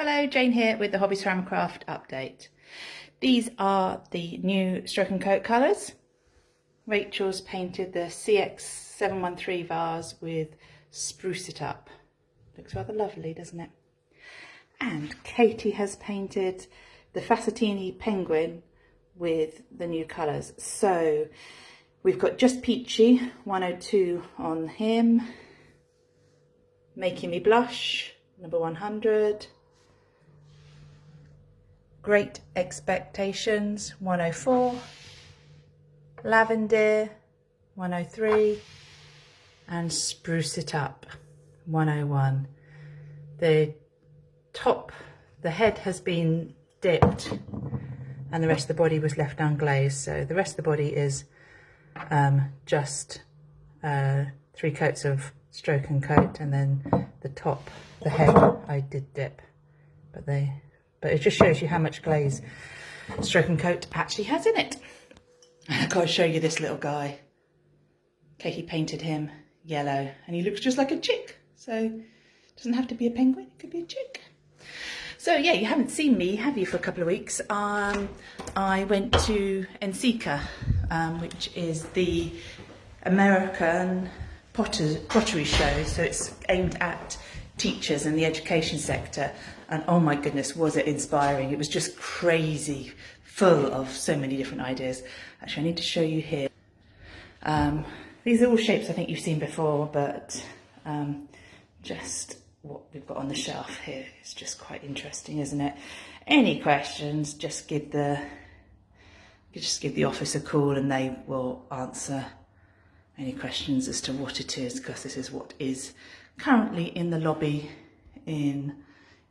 Hello, Jane here with the Hobby Ceramicraft update. These are the new Stroke Coat colours. Rachel's painted the CX713 vase with Spruce It Up. Looks rather lovely, doesn't it? And Katie has painted the Fassatini Penguin with the new colours. So we've got Just Peachy 102 on him, Making Me Blush number 100, Great Expectations 104, Lavender 103, and Spruce It Up 101. The head has been dipped and the rest of the body was left unglazed, so the rest of the body is just 3 coats of Stroke and Coat, and then the head I did dip, but it just shows you how much glaze Stroke and Coat actually has in it. I've got to show you this little guy. Katie painted him yellow and he looks just like a chick, so it doesn't have to be a penguin, it could be a chick. So yeah, you haven't seen me, have you, for a couple of weeks? I went to Enseca, which is the American pottery show, so it's aimed at teachers in the education sector, and oh my goodness, was it inspiring. It was just crazy, full of so many different ideas. Actually, I need to show you here. These are all shapes I think you've seen before, but just what we've got on the shelf here is just quite interesting, isn't it? Any questions, just give the office a call and they will answer any questions as to what it is, because this is what is currently in the lobby in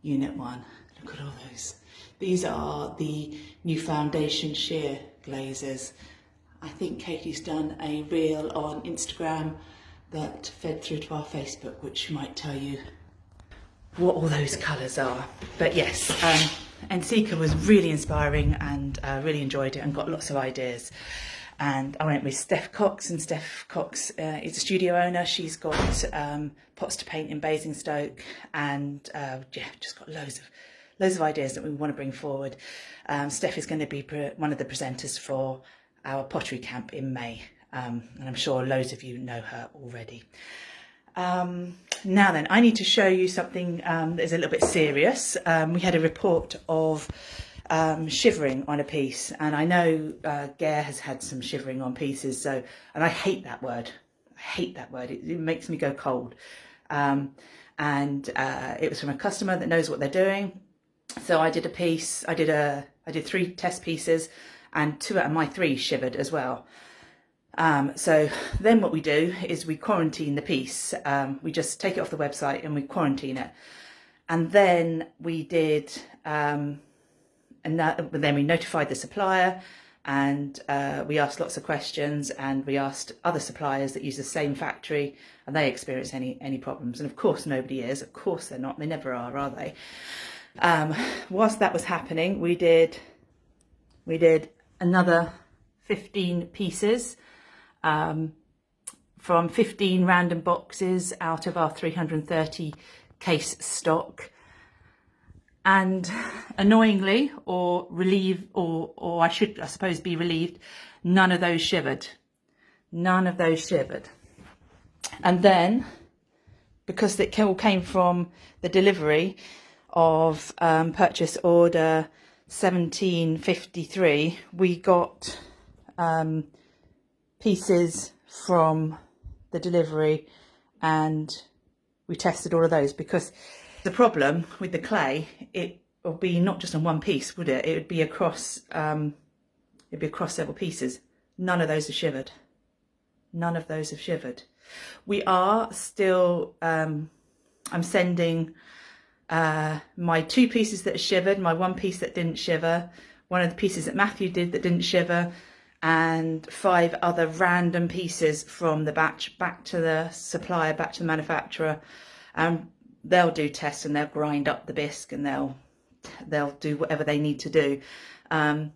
Unit 1. Look at all those. These are the new foundation sheer glazes. I think Katie's done a reel on Instagram that fed through to our Facebook, which might tell you what all those colours are. But yes, Enseca was really inspiring and really enjoyed it and got lots of ideas. And I went with Steph Cox, and Steph Cox is a studio owner. She's got pots to paint in Basingstoke, and yeah, just got loads of ideas that we want to bring forward. Steph is going to be one of the presenters for our pottery camp in May, and I'm sure loads of you know her already. Now then, I need to show you something that is a little bit serious. We had a report of shivering on a piece, and I know Gare has had some shivering on pieces, and I hate that word. I hate that word. It makes me go cold. And it was from a customer that knows what they're doing. So I did a piece. I did 3 test pieces, and 2 out of my 3 shivered as well. So then what we do is we quarantine the piece. We just take it off the website and we quarantine it. And then we did, then we notified the supplier, and we asked lots of questions, and we asked other suppliers that use the same factory, and they experienced any problems. And of course nobody is. Of course they're not. They never are they? Whilst that was happening, we did another 15 pieces from 15 random boxes out of our 330 case stock. And annoyingly, or relieved, or I suppose be relieved, none of those shivered. None of those shivered. And then, because it all came from the delivery of purchase order 1753, we got pieces from the delivery, and we tested all of those, because the problem with the clay, it will be not just on one piece, would it? It would be across several pieces. None of those have shivered. None of those have shivered. We are still, I'm sending my 2 pieces that shivered, my 1 piece that didn't shiver, 1 of the pieces that Matthew did that didn't shiver, and 5 other random pieces from the batch back to the supplier, back to the manufacturer. They'll do tests and they'll grind up the bisque, and they'll do whatever they need to do. I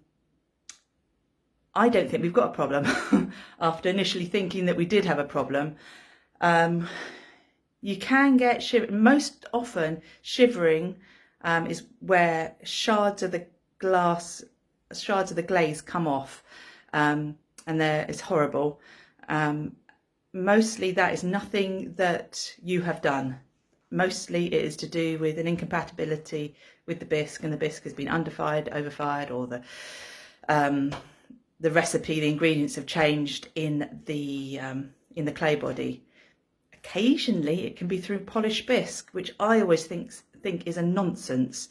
don't think we've got a problem. After initially thinking that we did have a problem, you can get most often shivering is where shards of the glaze come off, and it's horrible. Mostly that is nothing that you have done. Mostly it is to do with an incompatibility with the bisque, and the bisque has been underfired, overfired, or the recipe, the ingredients have changed in the clay body. Occasionally it can be through polished bisque, which I always think is a nonsense,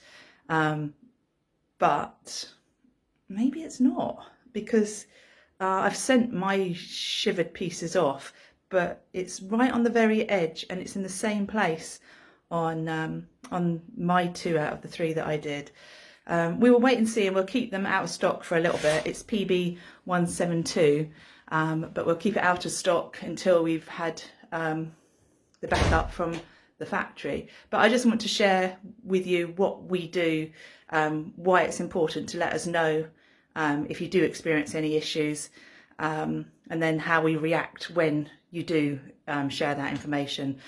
but maybe it's not, because I've sent my shivered pieces off, but it's right on the very edge, and it's in the same place on my 2 out of the 3 that I did. We will wait and see, and we'll keep them out of stock for a little bit. It's PB 172, but we'll keep it out of stock until we've had the backup from the factory. But I just want to share with you what we do, why it's important to let us know if you do experience any issues, and then how we react when you do share that information.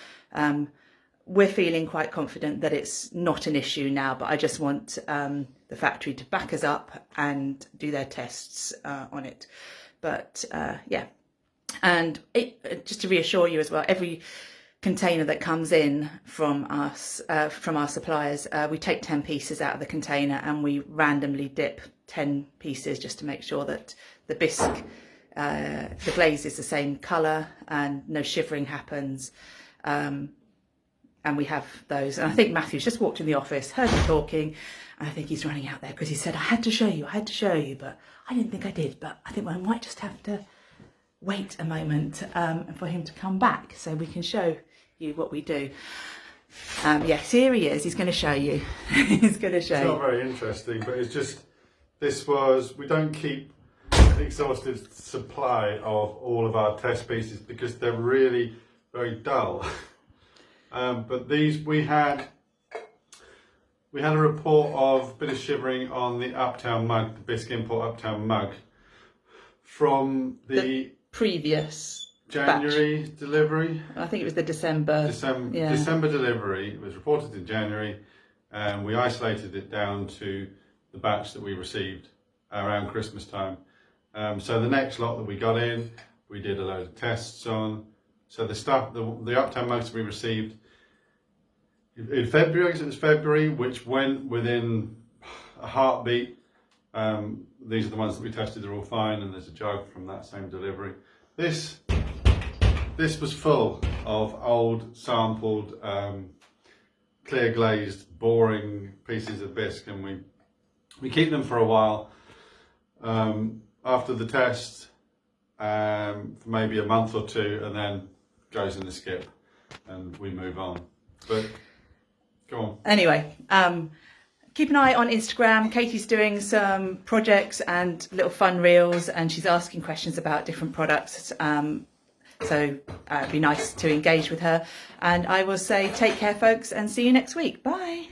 We're feeling quite confident that it's not an issue now, but I just want the factory to back us up and do their tests on it. But yeah, and just to reassure you as well, every container that comes in from us, from our suppliers, we take 10 pieces out of the container and we randomly dip 10 pieces just to make sure that the bisque, the glaze is the same colour and no shivering happens. And we have those. And I think Matthew's just walked in the office, heard me talking, and I think he's running out there because he said, I had to show you, but I didn't think I did. But I think I might just have to wait a moment for him to come back so we can show you what we do. Yes, here he is. He's going to show you. He's going to show you. It's not very interesting, but it's just, we don't keep an exhaustive supply of all of our test pieces because they're really very dull. But these, we had a report of a bit of shivering on the Uptown mug, the bisque import Uptown mug, from the previous January batch. Delivery. I think it was the December Delivery. It was reported in January, and we isolated it down to the batch that we received around Christmas time. So the next lot that we got in, we did a load of tests on. So the stuff, the Uptown mugs we received in February, so it was February, which went within a heartbeat. These are the ones that we tested, they're all fine, and there's a jug from that same delivery. This was full of old, sampled, clear glazed, boring pieces of bisque, and we keep them for a while after the test, for maybe a month or 2, and then goes in the skip and we move on. But go on. Anyway, keep an eye on Instagram. Katie's doing some projects and little fun reels, and she's asking questions about different products. So it'd be nice to engage with her. And I will say take care, folks, and see you next week. Bye.